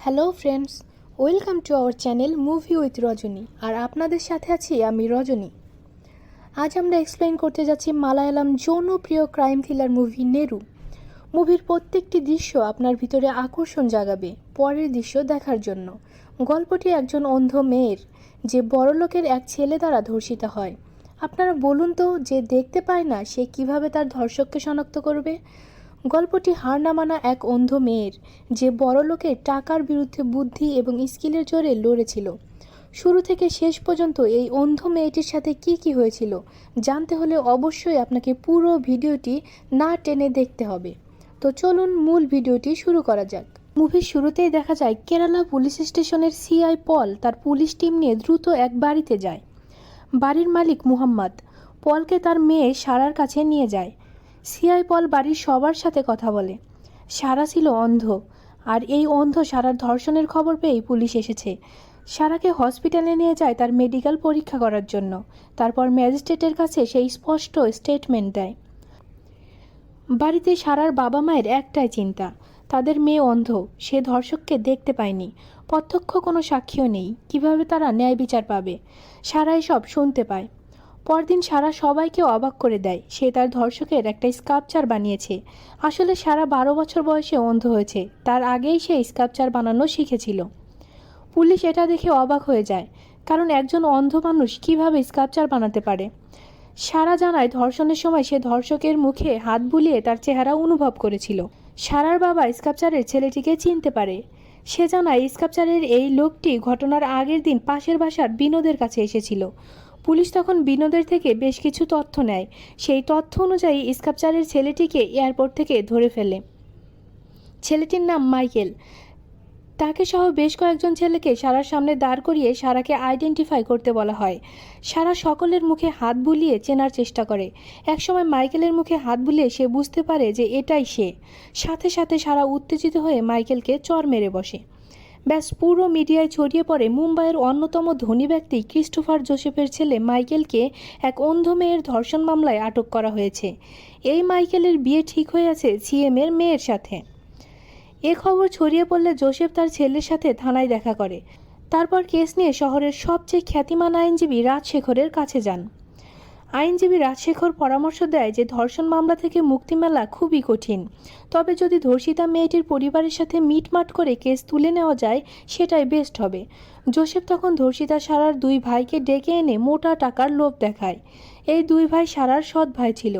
Hello friends, welcome to our channel movie with Rajani. আর আপনাদের সাথে আছি আমি রজনী। আজ আমরা এক্সপ্লেইন করতে যাচ্ছি মালায়ালাম জনপ্রিয় ক্রাইম থ্রিলার মুভি নেরু। মুভির প্রত্যেকটি দৃশ্য আপনার ভিতরে আকর্ষণ জাগাবে পরের দৃশ্য দেখার জন্য। গল্পটি একজন অন্ধ মেয়ের, যে বড়লোকের এক ছেলে দ্বারা ধর্ষিত হয়। আপনারা বলুন তো, যে দেখতে পায় না সে কিভাবে তার ধর্ষককে শনাক্ত করবে? গল্পটি হার না মানা এক অন্ধ মেয়ের, যে বড়লোকের টাকার বিরুদ্ধে বুদ্ধি এবং স্কিলের জোরে লড়েছিল। শুরু থেকে শেষ পর্যন্ত এই অন্ধ মেয়েটির সাথে কি হয়েছিল জানতে হলে অবশ্যই আপনাকে পুরো ভিডিওটি না টেনে দেখতে হবে। তো চলুন মূল ভিডিওটি শুরু করা যাক। মুভির শুরুতেই দেখা যায় কেরালা পুলিশ স্টেশনের সিআই পল তার পুলিশ টিম নিয়ে দ্রুত এক বাড়িতে যায়। বাড়ির মালিক মুহাম্মদ পলকে তার মেয়ে সারার কাছে নিয়ে যায়। সিআই পল বাড়ির সবার সাথে কথা বলে। সারা ছিল অন্ধ, আর এই অন্ধ সারার ধর্ষণের খবর পেয়েই পুলিশ এসেছে। সারাকে হসপিটালে নিয়ে যায় তার মেডিকেল পরীক্ষা করার জন্য। তারপর ম্যাজিস্ট্রেটের কাছে সেই স্পষ্ট স্টেটমেন্ট দেয়। বাড়িতে সারার বাবা মায়ের একটাই চিন্তা, তাদের মেয়ে অন্ধ, সে ধর্ষককে দেখতে পায়নি, প্রত্যক্ষ কোনো সাক্ষীও নেই, কিভাবে তারা ন্যায় বিচার পাবে? সারা এসব শুনতে পায়। পরদিন সারা সবাইকে অবাক করে দেয়, সে তার ধর্ষকের একটা স্কাল্পচার বানিয়েছে। আসলে সারা 12 বছর বয়সে অন্ধ হয়েছে, তার আগেই সে স্কাল্পচার বানানো শিখেছিল। পুলিশ এটা দেখে অবাক হয়ে যায়, কারণ একজন অন্ধ মানুষ কিভাবে স্কাল্পচার বানাতে পারে। সারা জানায় ধর্ষণের সময় সে ধর্ষকের মুখে হাত বুলিয়ে তার চেহারা অনুভব করেছিল। সারার বাবা স্কাল্পচারের ছেলেটিকে চিনতে পারে। সে জানায় স্কাল্পচারের এই লোকটি ঘটনার আগের দিন পাশের বাসার বিনোদের কাছে এসেছিল। পুলিশ তখন বিনোদের থেকে বেশ কিছু তথ্য নেয়। সেই তথ্য অনুযায়ী স্কাল্পচারের ছেলেটিকে এয়ারপোর্ট থেকে ধরে ফেলে। ছেলেটির নাম মাইকেল। তাকে সহ বেশ কয়েকজন ছেলেকে সারার সামনে দাঁড় করিয়ে সারাকে আইডেন্টিফাই করতে বলা হয়। সারা সকলের মুখে হাত বুলিয়ে চেনার চেষ্টা করে। একসময় মাইকেলের মুখে হাত বুলিয়ে সে বুঝতে পারে যে এটাই সে। সাথে সাথে সারা উত্তেজিত হয়ে মাইকেলকে চড় মেরে বসে। ব্যাস, পুরো মিডিয়ায় ছড়িয়ে পড়ে মুম্বাইয়ের অন্যতম ধনী ব্যক্তি ক্রিস্টোফার জোসেফের ছেলে মাইকেলকে এক অন্ধ মেয়ের ধর্ষণ মামলায় আটক করা হয়েছে। এই মাইকেলের বিয়ে ঠিক হয়ে আছে সিএমের মেয়ের সাথে। এ খবর ছড়িয়ে পড়লে জোসেফ তার ছেলের সাথে থানায় দেখা করে। তারপর কেস নিয়ে শহরের সবচেয়ে খ্যাতিমান আইনজীবী রাজশেখরের কাছে যান। আইনজীবী রাজশেখর পরামর্শ দেয় যে ধর্ষণ মামলা থেকে মুক্তি মেলা খুবই কঠিন, তবে যদি ধর্ষিতা মেয়েটির পরিবারের সাথে মিটমাট করে কেস তুলে নেওয়া যায় সেটাই বেস্ট হবে। জোসেফ তখন ধর্ষিতা সারার দুই ভাইকে ডেকে এনে মোটা টাকার লোভ দেখায়। এই দুই ভাই সারার সৎ ভাই ছিল।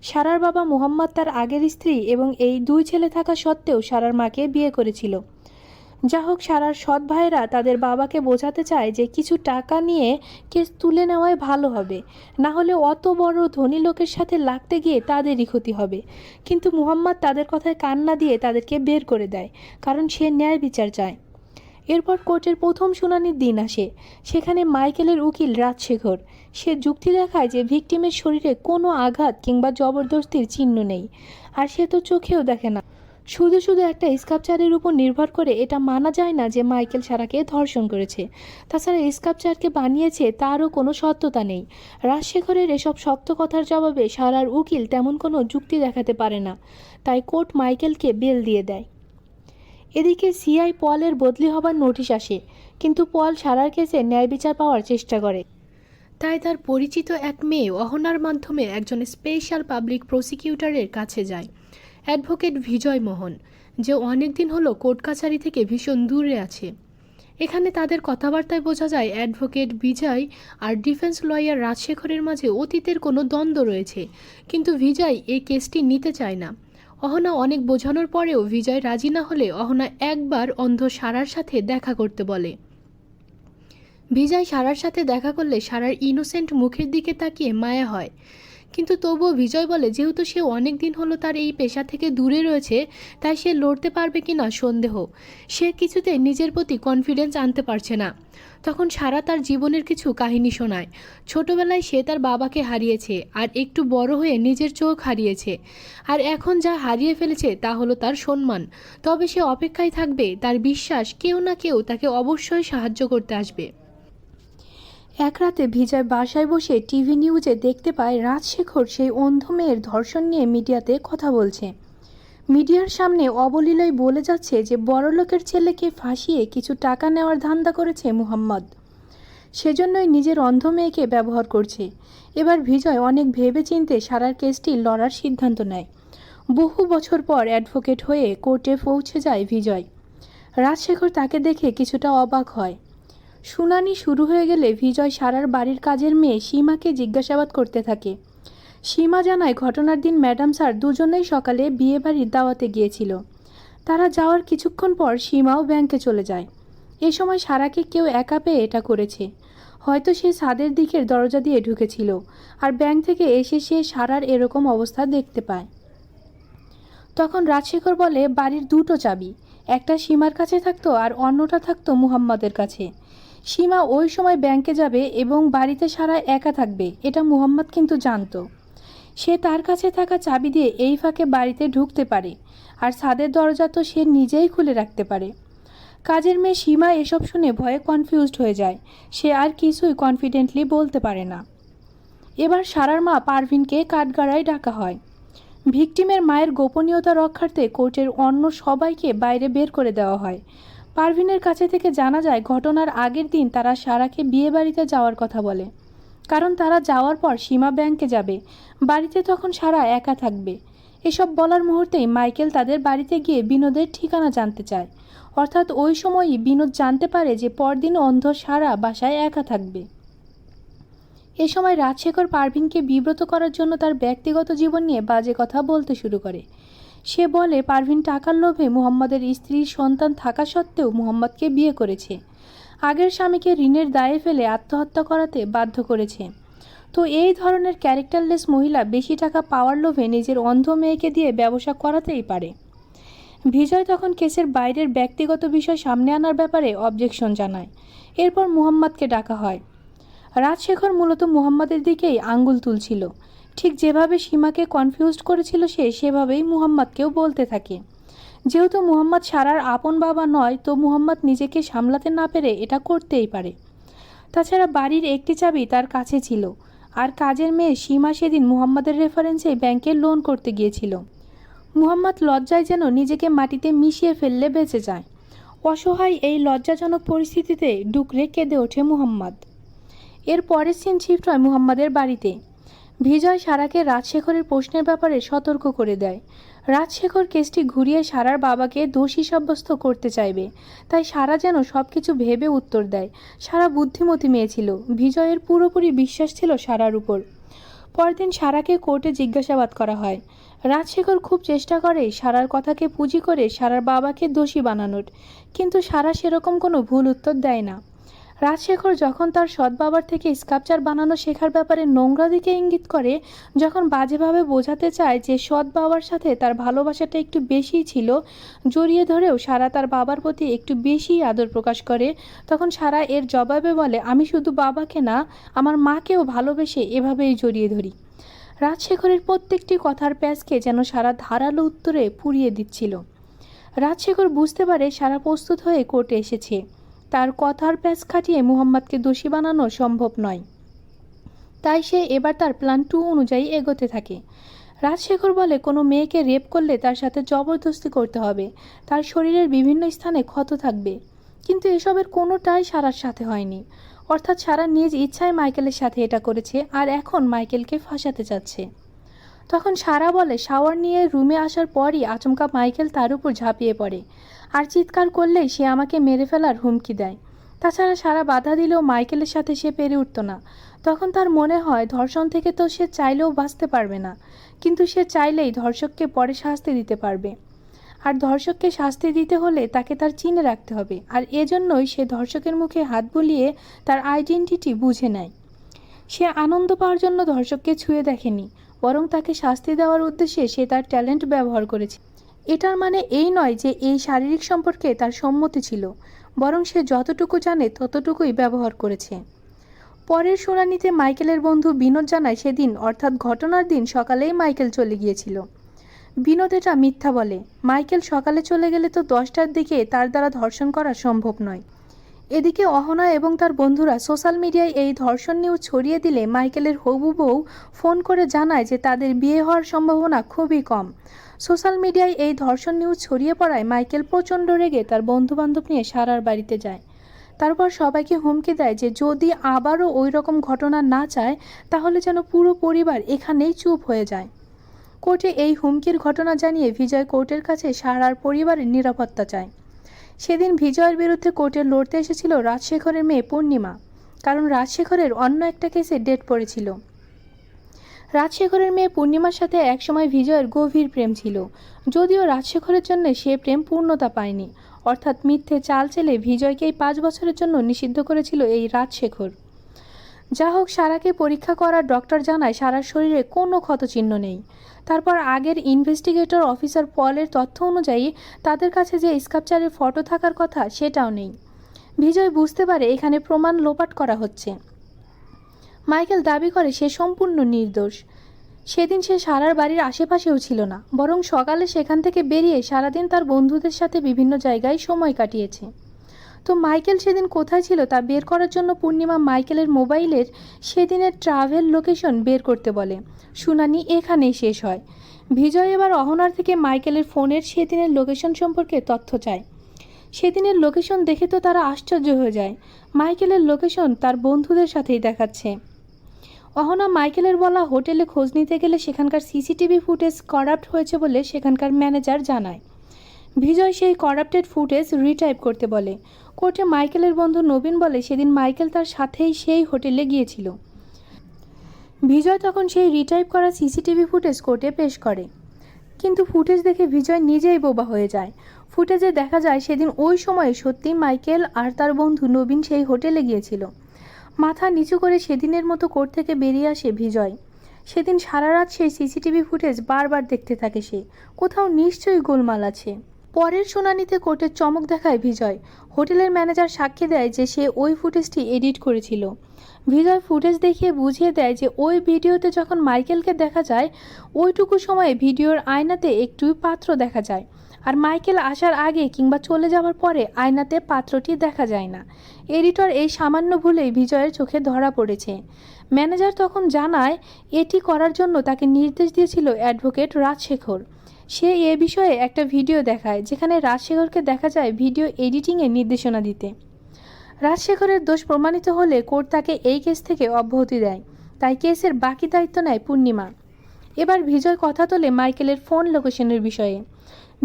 সারার বাবা মুহাম্মদ তার আগের স্ত্রী এবং এই দুই ছেলে থাকা সত্ত্বেও সারার মাকে বিয়ে করেছিল। যা হোক, সারার সৎ ভাইরা তাদের বাবাকে বোঝাতে চায় যে কিছু টাকা নিয়ে কেস তুলে নেওয়াই ভালো হবে, না হলে অত বড় ধনী লোকের সাথে লাগতে গিয়ে তাদেরই ক্ষতি হবে। কিন্তু মুহাম্মদ তাদের কথায় কান না দিয়ে তাদেরকে বের করে দেয়, কারণ সে ন্যায় বিচার চায়। এরপর কোর্টের প্রথম শুনানির দিন আসে। সেখানে মাইকেলের উকিল রাজশেখর, সে যুক্তি দেখায় যে ভিকটিমের শরীরে কোনো আঘাত কিংবা জবরদস্তির চিহ্ন নেই, আর সে তো চোখেও দেখে না। শুধু শুধু একটা স্কাল্পচারের উপর নির্ভর করে এটা মানা যায় না যে মাইকেল সারাকে ধর্ষণ করেছে। তাছাড়া স্কাল্পচারকে বানিয়েছে তারও কোনো সত্যতা নেই। রাজশেখরের এসব শক্ত কথার জবাবে সারার উকিল তেমন কোনো যুক্তি দেখাতে পারে না, তাই কোর্ট মাইকেলকে বেল দিয়ে দেয়। এদিকে সিআই পলের বদলি হবার নোটিশ আসে, কিন্তু পল সারার কেসে ন্যায় বিচার পাওয়ার চেষ্টা করে। তাই তার পরিচিত এক মেয়ে অহনার মাধ্যমে একজন স্পেশাল পাবলিক প্রসিকিউটরের কাছে যায়, অ্যাডভোকেট বিজয় মোহন, যে অনেক দিন হলো কোর্ট কাছারি থেকে ভীষণ দূরে আছে। এখানে তাদের কথাবার্তায় বোঝা যায় অ্যাডভোকেট বিজয় আর ডিফেন্স লয়ার রাজশেখরের মাঝে অতীতের কোনো দ্বন্দ্ব রয়েছে, কিন্তু বিজয় এই কেসটি নিতে চায় না। অহনা অনেক বোঝানোর পরেও বিজয় রাজি না হলে অহনা একবার অন্ধ সারার সাথে দেখা করতে বলে। বিজয় সারার সাথে দেখা করলে সারার ইনোসেন্ট মুখের দিকে তাকিয়ে মায়া হয়, কিন্তু তবুও বিজয় বলে যেহেতু সে অনেক দিন হলো তার এই পেশা থেকে দূরে রয়েছে, তাই সে লড়তে পারবে কিনা সন্দেহ। সে কিছুতে নিজের প্রতি কনফিডেন্স আনতে পারছে না। তখন সারা তার জীবনের কিছু কাহিনী শোনায়। ছোটবেলায় সে তার বাবাকে হারিয়েছে, আর একটু বড় হয়ে নিজের চোখ হারিয়েছে, আর এখন যা হারিয়ে ফেলেছে তা হলো তার সম্মান। তবে সে অপেক্ষায় থাকবে, তার বিশ্বাস কেউ না কেউ তাকে অবশ্যই সাহায্য করতে আসবে। এক রাতে বিজয় বাসায় বসে টিভি নিউজে দেখতে পায় রাজশেখর সেই অন্ধ মেয়ের ধর্ষণ নিয়ে মিডিয়াতে কথা বলছে। মিডিয়ার সামনে অবলীলায় বলে যাচ্ছে যে বড়লোকের ছেলেকে ফাঁসিয়ে কিছু টাকা নেওয়ার ধান্দা করেছে মুহাম্মদ, সেজন্যই নিজের অন্ধ মেয়েকে ব্যবহার করছে। এবার বিজয় অনেক ভেবেচিন্তে সারার কেসটি লড়ার সিদ্ধান্ত নেয়। বহু বছর পর অ্যাডভোকেট হয়ে কোর্টে পৌঁছে যায় বিজয়। রাজশেখর তাকে দেখে কিছুটা অবাক হয়। শুনানি শুরু হয়ে গেলে বিজয় সারার বাড়ির কাজের মেয়ে সীমাকে জিজ্ঞাসাবাদ করতে থাকে। সীমা জানায় ঘটনার দিন ম্যাডাম স্যার দুজনেই সকালে বিয়েবাড়ির দাওয়াতে গিয়েছিল। তারা যাওয়ার কিছুক্ষণ পর সীমাও ব্যাংকে চলে যায়। এ সময় সারাকে কেউ একা পেয়ে এটা করেছে। হয়তো সে ছাদের দিকের দরজা দিয়ে ঢুকেছিল আর ব্যাংক থেকে এসে সে সারার এরকম অবস্থা দেখতে পায়। তখন রাজশেখর বলে বাড়ির দুটো চাবি, একটা সীমার কাছে থাকতো আর অন্যটা থাকতো মুহাম্মদের কাছে। সীমা ওই সময় ব্যাংকে যাবে এবং বাড়িতে সারা একা থাকবে, এটা মুহাম্মদ কিন্তু জানতো। সে তার কাছে থাকা চাবি দিয়ে এই ফাঁকে বাড়িতে ঢুকতে পারে, আর ছাদের দরজা তো সে নিজেই খুলে রাখতে পারে। কাজের মেয়ে সীমা এসব শুনে ভয়ে কনফিউজড হয়ে যায়। সে আর কিছুই কনফিডেন্টলি বলতে পারে না। এবার সারার মা পারভিনকে কাঠগড়ায় ডাকা হয়। ভিকটিমের মায়ের গোপনীয়তা রক্ষার্থে কোর্টের অন্য সবাইকে বাইরে বের করে দেওয়া হয়। পারভিনের কাছে থেকে জানা যায় ঘটনার আগের দিন তারা সারাকে বিয়ে বাড়িতে যাওয়ার কথা বলে, কারণ তারা যাওয়ার পর সীমা ব্যাংকে যাবে, বাড়িতে তখন সারা একা থাকবে। এসব বলার মুহূর্তেই মাইকেল তাদের বাড়িতে গিয়ে বিনোদের ঠিকানা জানতে চায়। অর্থাৎ ওই সময়ই বিনোদ জানতে পারে যে পরদিন অন্ধ সারা বাসায় একা থাকবে। এ সময় রাজশেখর পারভিনকে বিব্রত করার জন্য তার ব্যক্তিগত জীবন নিয়ে বাজে কথা বলতে শুরু করে। সে বলে পারভিন টাকার লোভে মুহাম্মদের স্ত্রীর সন্তান থাকা সত্ত্বেও মুহাম্মদকে বিয়ে করেছে, আগের স্বামীকে ঋণের দায়ে ফেলে আত্মহত্যা করাতে বাধ্য করেছে। তো এই ধরনের ক্যারেক্টারলেস মহিলা বেশি টাকা পাওয়ার লোভে নিজের অন্ধ মেয়েকে দিয়ে ব্যবসা করাতেই পারে। বিজয় তখন কেসের বাইরের ব্যক্তিগত বিষয় সামনে আনার ব্যাপারে অবজেকশন জানায়। এরপর মুহাম্মদকে ডাকা হয়। রাজশেখর মূলত মুহাম্মদের দিকেই আঙ্গুল তুলছিল। ঠিক যেভাবে সীমাকে কনফিউজড করেছিল সে, সেভাবেই মুহাম্মদকেও বলতে থাকে। যেহেতু মুহাম্মদ সারার আপন বাবা নয়, তো মুহাম্মদ নিজেকে সামলাতে না পেরে এটা করতেই পারে। তাছাড়া বাড়ির একটি চাবি তার কাছে ছিল, আর কাজের মেয়ে সীমা সেদিন মুহাম্মদের রেফারেন্সে ব্যাংকে লোন করতে গিয়েছিল। মুহাম্মদ লজ্জায় যেন নিজেকে মাটিতে মিশিয়ে ফেললে বেঁচে যায়। অসহায় এই লজ্জাজনক পরিস্থিতিতে ডুকরে কেঁদে ওঠে মুহাম্মদ। এর পরের সিন শিফট হয় মুহাম্মদের বাড়িতে। বিজয় সারাকে রাজশেখরের প্রশ্নের ব্যাপারে সতর্ক করে দেয়। রাজশেখর কেসটি ঘুরিয়ে সারার বাবাকে দোষী সাব্যস্ত করতে চাইবে, তাই সারা যেন সব কিছু ভেবে উত্তর দেয়। সারা বুদ্ধিমতী মেয়ে ছিল, বিজয়ের পুরোপুরি বিশ্বাস ছিল সারার উপর। পরদিন সারাকে কোর্টে জিজ্ঞাসাবাদ করা হয়। রাজশেখর খুব চেষ্টা করে সারার কথাকে পুঁজি করে সারার বাবাকে দোষী বানানোর, কিন্তু সারা সেরকম কোনো ভুল উত্তর দেয় না। রাজশেখর যখন তার সৎ বাবার থেকে স্কাল্পচার বানানো শেখার ব্যাপারে নোংরা দিকে ইঙ্গিত করে, যখন বাজেভাবে বোঝাতে চায় যে সৎ বাবার সাথে তার ভালোবাসাটা একটু বেশিই ছিল, জড়িয়ে ধরেও সারা তার বাবার প্রতি একটু বেশিই আদর প্রকাশ করে, তখন সারা এর জবাবে বলে আমি শুধু বাবাকে না, আমার মাকেও ভালোবেসে এভাবেই জড়িয়ে ধরি। রাজশেখরের প্রত্যেকটি কথার প্যাঁচকে যেন সারা ধারালো উত্তরে পুড়িয়ে দিচ্ছিল। রাজশেখর বুঝতে পারে সারা প্রস্তুত হয়ে কোর্টে এসেছে। তার কথার প্যাঁচ খাটিয়ে মুহাম্মদকে দোষী বানানো সম্ভব নয়, তাই সে এবার তার প্ল্যান 2 অনুযায়ী এগোতে থাকে। রাজশেখর বলে কোনো মেয়েকে রেপ করলে তার সাথে জবরদস্তি করতে হবে, তার শরীরের বিভিন্ন স্থানে ক্ষত থাকবে। কিন্তু এসবের কোনোটাই সারার সাথে হয়নি। অর্থাৎ সারা নিজ ইচ্ছায় মাইকেলের সাথে এটা করেছে, আর এখন মাইকেলকে ফাঁসাতে চাচ্ছে। তখন সারা বলে শাওয়ার নিয়ে রুমে আসার পরই আচমকা মাইকেল তার উপর ঝাঁপিয়ে পড়ে, আর চিৎকার করলেই সে আমাকে মেরে ফেলার হুমকি দেয়। তাছাড়া সারা বাধা দিলেও মাইকেলের সাথে সে পেরে উঠত না। তখন তার মনে হয় ধর্ষণ থেকে তো সে চাইলেও বাঁচতে পারবে না, কিন্তু সে চাইলেই ধর্ষককে পরে শাস্তি দিতে পারবে। আর ধর্ষককে শাস্তি দিতে হলে তাকে তার চিনে রাখতে হবে, আর এজন্যই সে ধর্ষকের মুখে হাত বুলিয়ে তার আইডেন্টিটি বুঝে নেয়। সে আনন্দ পাওয়ার জন্য ধর্ষককে ছুঁয়ে দেখেনি, বরং তাকে শাস্তি দেওয়ার উদ্দেশ্যে সে তার ট্যালেন্ট ব্যবহার করেছে। এটার মানে এই নয় যে এই শারীরিক সম্পর্কে তার সম্মতি ছিল, বরং সে যতটুকু জানে ততটুকুই ব্যবহার করেছে। পরের শুনানিতে মাইকেলের বন্ধু বিনোদ জানায় সেদিন অর্থাৎ ঘটনার দিন সকালেই মাইকেল চলে গিয়েছিল। বিনোদ এটা মিথ্যা বলে। মাইকেল সকালে চলে গেলে তো 10টার দিকে তার দ্বারা ধর্ষণ করা সম্ভব নয়। এদিকে অহনা এবং তার বন্ধুরা সোশ্যাল মিডিয়ায় এই ধর্ষণ নিউজ ছড়িয়ে দিলে মাইকেলের হবু বউ ফোন করে জানায় যে তাদের বিয়ে হওয়ার সম্ভাবনা খুবই কম। সোশ্যাল মিডিয়ায় এই ধর্ষণ নিউজ ছড়িয়ে পড়ায় মাইকেল প্রচণ্ড রেগে তার বন্ধুবান্ধব নিয়ে সারার বাড়িতে যায়। তারপর সবাইকে হুমকি দেয় যে যদি আবারও ওই রকম ঘটনা না চায় তাহলে যেন পুরো পরিবার এখানেই চুপ হয়ে যায়। কোর্টে এই হুমকির ঘটনা জানিয়ে বিজয় কোর্টের কাছে সারার পরিবারের নিরাপত্তা চায়। সেদিন বিজয়ের বিরুদ্ধে কোর্টে লড়তে এসেছিল রাজশেখরের মেয়ে পূর্ণিমা, কারণ রাজশেখরের অন্য একটা কেসে ডেট পড়েছিল। রাজশেখরের মেয়ে পূর্ণিমার সাথে একসময় বিজয়ের গভীর প্রেম ছিল, যদিও রাজশেখরের জন্য সে প্রেম পূর্ণতা পায়নি, অর্থাৎ মিথ্যে চাল চেলে বিজয়কেই 5 বছরের জন্য নিষিদ্ধ করেছিল এই রাজশেখর। যা হোক, সারাকে পরীক্ষা করার ডক্টর জানায় সারার শরীরে কোনো ক্ষতচিহ্ন নেই। তারপর আগের ইনভেস্টিগেটর অফিসার পলের তথ্য অনুযায়ী তাদের কাছে যে স্কাল্পচারের ফটো থাকার কথা সেটাও নেই। বিজয় বুঝতে পারে এখানে প্রমাণ লোপাট করা হচ্ছে। মাইকেল দাবি করে সে সম্পূর্ণ নির্দোষ। সেদিন সে সারার বাড়ির আশেপাশেও ছিল না, বরং সকালে সেখান থেকে বেরিয়ে সারাদিন তার বন্ধুদের সাথে বিভিন্ন জায়গায় সময় কাটিয়েছে। তো মাইকেল সেদিন কোথায় ছিল তা বের করার জন্য পূর্ণিমা মাইকেলের মোবাইলের সেদিনের ট্রাভেল লোকেশন বের করতে বলে। শুনানি এখানেই শেষ হয়। বিজয় এবার অহনার থেকে মাইকেলের ফোনের সেদিনের লোকেশন সম্পর্কে তথ্য চায়। সেদিনের লোকেশন দেখে তো তারা আশ্চর্য হয়ে যায়। মাইকেলের লোকেশন তার বন্ধুদের সাথেই দেখাচ্ছে। অহনা মাইকেলের বলা হোটেলে খোঁজ নিতে গেলে সেখানকার সিসিটিভি ফুটেজ করাপ্ট হয়েছে বলে সেখানকার ম্যানেজার জানায়। বিজয় সেই করাপ্টেড ফুটেজ রিটাইপ করতে বলে। কোর্টে মাইকেলের বন্ধু নবীন বলে সেদিন মাইকেল তার সাথেই সেই হোটেলে গিয়েছিল। বিজয় তখন সেই রিটাইপ করা সিসিটিভি ফুটেজ কোর্টে পেশ করে, কিন্তু ফুটেজ দেখে বিজয় নিজেই বোবা হয়ে যায়। ফুটেজে দেখা যায় সেদিন ওই সময়ে সত্যি মাইকেল আর তার বন্ধু নবীন সেই হোটেলে গিয়েছিল। মাথা নিচু করে সেদিনের মতো কোর্ট থেকে বেরিয়ে আসে বিজয়। সেদিন সারা রাত সেই সিসিটিভি ফুটেজ বারবার দেখতে থাকে সে, কোথাও নিশ্চয়ই গোলমাল আছে। পরের শুনানিতে কোর্টের চমক দেখায় বিজয়। হোটেলের ম্যানেজার সাক্ষী দেয় যে সে ওই ফুটেজটি এডিট করেছিল। বিজয় ফুটেজ দেখিয়ে বুঝিয়ে দেয় যে ওই ভিডিওতে যখন মাইকেলকে দেখা যায় ওইটুকু সময়ে ভিডিওর আয়নাতে একটু পাত্র দেখা যায়, আর মাইকেল আসার আগে কিংবা চলে যাওয়ার পরে আয়নাতে পাত্রটি দেখা যায় না। এডিটর এই সামান্য ভুলেই বিজয়ের চোখে ধরা পড়েছে। ম্যানেজার তখন জানায় এটি করার জন্য তাকে নির্দেশ দিয়েছিল অ্যাডভোকেট রাজশেখর। সে এ বিষয়ে একটা ভিডিও দেখায় যেখানে রাজশেখরকে দেখা যায় ভিডিও এডিটিংয়ের নির্দেশনা দিতে। রাজশেখরের দোষ প্রমাণিত হলে কোর্ট তাকে এই কেস থেকে অব্যাহতি দেয়, তাই কেসের বাকি দায়িত্ব নেয় পূর্ণিমা। এবার বিজয় কথা তোলে মাইকেলের ফোন লোকেশনের বিষয়ে।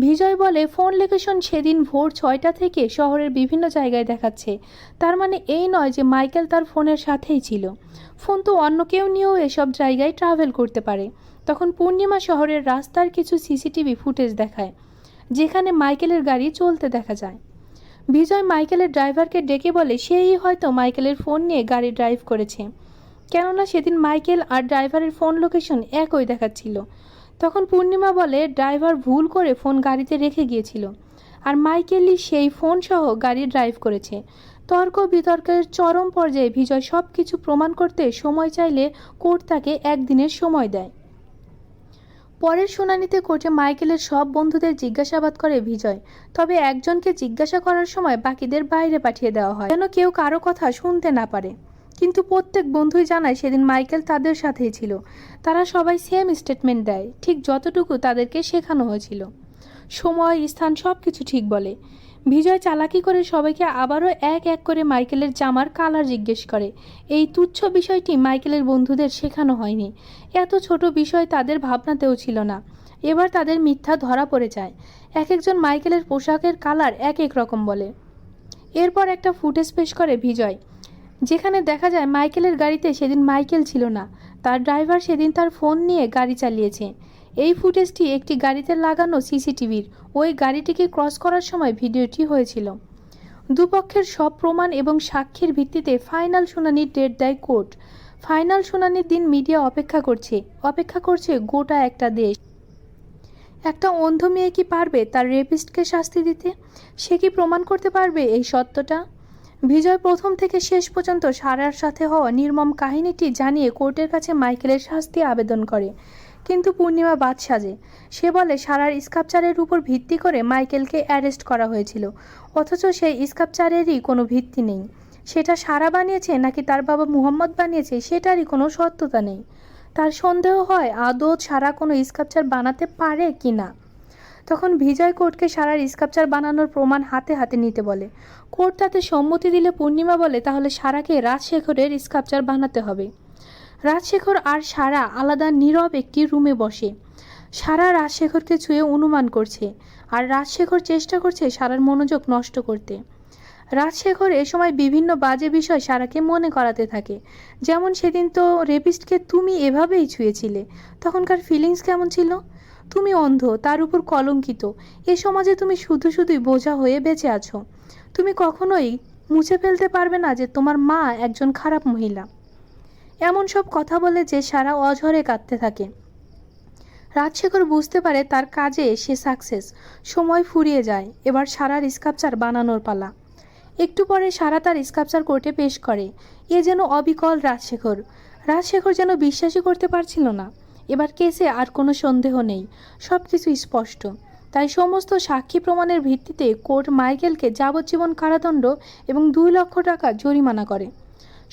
বিজয় বলে ফোন লোকেশন সেদিন ভোর 6টা থেকে শহরের বিভিন্ন জায়গায় দেখাচ্ছে, তার মানে এই নয় যে মাইকেল তার ফোনের সাথেই ছিল। ফোন তো অন্য কেউ নিয়েও এসব জায়গায় ট্রাভেল করতে পারে। তখন পূর্ণিমা শহরের রাস্তার কিছু সিসিটিভি ফুটেজ দেখায় যেখানে মাইকেলের গাড়ি চলতে দেখা যায়। বিজয় মাইকেলের ড্রাইভারকে ডেকে বলে সেই হয়তো মাইকেলের ফোন নিয়ে গাড়ি ড্রাইভ করেছে, কেননা সেদিন মাইকেল আর ড্রাইভারের ফোন লোকেশন একই দেখাচ্ছিল। তখন পূর্ণিমা বলে ড্রাইভার ভুল করে ফোন গাড়িতে রেখে গিয়েছিল আর মাইকেলই সেই ফোন সহ গাড়ি ড্রাইভ করেছে। তর্ক বিতর্কের চরম পর্যায়ে বিজয় সব কিছু প্রমাণ করতে সময় চাইলে কোর্ট তাকে 1 দিনের সময় দেয়। পরের শুনানিতে কোর্টে মাইকেলের সব বন্ধুদের জিজ্ঞাসাবাদ করে বিজয়, তবে একজনকে জিজ্ঞাসা করার সময় বাকিদের বাইরে পাঠিয়ে দেওয়া হয় যেন কেউ কারো কথা শুনতে না পারে। কিন্তু প্রত্যেক বন্ধুই জানায় সেদিন মাইকেল তাদের সাথেই ছিল। তারা সবাই সেম স্টেটমেন্ট দেয়, ঠিক যতটুকু তাদেরকে শেখানো হয়েছিল। সময় স্থান সব কিছু ঠিক বলে। বিজয় চালাকি করে সবাইকে আবারও এক এক করে মাইকেলের জামার কালার জিজ্ঞেস করে। এই তুচ্ছ বিষয়টি মাইকেলের বন্ধুদের শেখানো হয়নি। এত ছোট বিষয় তাদের ভাবনাতেও ছিল না। এবার তাদের মিথ্যা ধরা পড়ে যায়। এক একজন মাইকেলের পোশাকের কালার এক এক রকম বলে। এরপর একটা ফুটেজ পেশ করে বিজয়, যেখানে দেখা যায় মাইকেলের গাড়িতে সেদিন মাইকেল ছিল না, তার ড্রাইভার সেদিন তার ফোন নিয়ে গাড়ি চালিয়েছে। এই ফুটেজটি একটি গাড়িতে লাগানো সিসিটিভির, ওই গাড়িটিকে ক্রস করার সময় ভিডিওটি হয়েছিল। দুপক্ষের সব প্রমাণ এবং সাক্ষীর ভিত্তিতে ফাইনাল শুনানির ডেট দেয় কোর্ট। ফাইনাল শুনানির দিন মিডিয়া অপেক্ষা করছে গোটা একটা দেশ। একটা অন্ধ মেয়ে কি পারবে তার রেপিস্টকে শাস্তি দিতে? সে কি প্রমাণ করতে পারবে এই সত্যটা? বিজয় প্রথম থেকে শেষ পর্যন্ত সারার সাথে হওয়া নির্মম কাহিনীটি জানিয়ে কোর্টের কাছে মাইকেলের শাস্তি আবেদন করে, কিন্তু পূর্ণিমা বাদ সাজে। সে বলে সারার স্কাল্পচারের উপর ভিত্তি করে মাইকেলকে অ্যারেস্ট করা হয়েছিল, অথচ সেই স্কাল্পচারেরই কোনো ভিত্তি নেই। সেটা সারা বানিয়েছে নাকি তার বাবা মুহাম্মদ বানিয়েছে সেটারই কোনো সত্যতা নেই। তার সন্দেহ হয় আদৌ সারা কোনো স্কাল্পচার বানাতে পারে কি না। তখন বিজয় কোর্টকে সারার স্কাল্পচার বানানোর প্রমাণ হাতে হাতে নিতে বলে। কোর্ট তাতে সম্মতি দিলে পূর্ণিমা বলে তাহলে সারাকে রাজশেখরের স্কাল্পচার বানাতে হবে। রাজশেখর আর সারা আলাদা নীরব একটি রুমে বসে। সারা রাজশেখরকে ছুঁয়ে অনুমান করছে, আর রাজশেখর চেষ্টা করছে সারার মনোযোগ নষ্ট করতে। রাজশেখর এ সময় বিভিন্ন বাজে বিষয় সারাকে মনে করাতে থাকে, যেমন সেদিন তো রেপিস্টকে তুমি এভাবেই ছুঁয়েছিলে, তখনকার ফিলিংস কেমন ছিল? তুমি অন্ধ, তার উপর কলঙ্কিত, এ সমাজে তুমি শুধু শুধুই বোঝা হয়ে বেঁচে আছো। তুমি কখনোই মুছে ফেলতে পারবে না যে তোমার মা একজন খারাপ মহিলা। এমন সব কথা বলে যে সারা অঝরে কাঁদতে থাকে। রাজশেখর বুঝতে পারে তার কাজে সে সাকসেস। সময় ফুরিয়ে যায়, এবার সারার স্কাল্পচার বানানোর পালা। একটু পরে সারা তার স্কাল্পচার কোর্টে পেশ করে। এ যেন অবিকল রাজশেখর। রাজশেখর যেন বিশ্বাসই করতে পারছিল না। এবার কেসে আর কোনো সন্দেহ নেই, সব কিছু স্পষ্ট। তাই সমস্ত সাক্ষী প্রমাণের ভিত্তিতে কোর্ট মাইকেলকে যাবজ্জীবন কারাদণ্ড এবং 2 লক্ষ টাকা জরিমানা করে।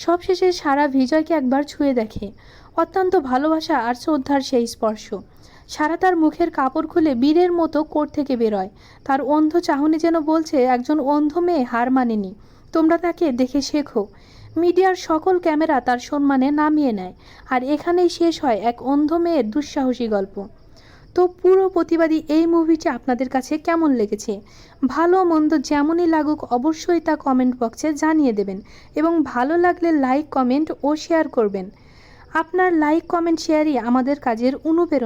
সবশেষে সারা বিজয়কে একবার ছুঁয়ে দেখে। অত্যন্ত ভালোবাসা আর শ্রদ্ধার সেই স্পর্শ। সারা তার মুখের কাপড় খুলে বীরের মতো কোর্ট থেকে বেরোয়। তার অন্ধ চাহনি যেন বলছে একজন অন্ধ মেয়ে হার মানেনি, তোমরা তাকে দেখে শেখো। মিডিয়ার সকল ক্যামেরা তার সম্মানে নামিয়ে নেয়, আর এখানেই শেষ হয় এক অন্ধ মেয়ের দুঃসাহসী গল্প। তো পুরো প্রতিবাদী এই মুভিটি আপনাদের কাছে কেমন লেগেছে? ভালো মন্দ যেমনই লাগুক অবশ্যই তা কমেন্ট বক্সে জানিয়ে দেবেন, এবং ভালো লাগলে লাইক, কমেন্ট ও শেয়ার করবেন। আপনার লাইক, কমেন্ট, শেয়ারই আমাদের কাজের অনুপ্রেরণা।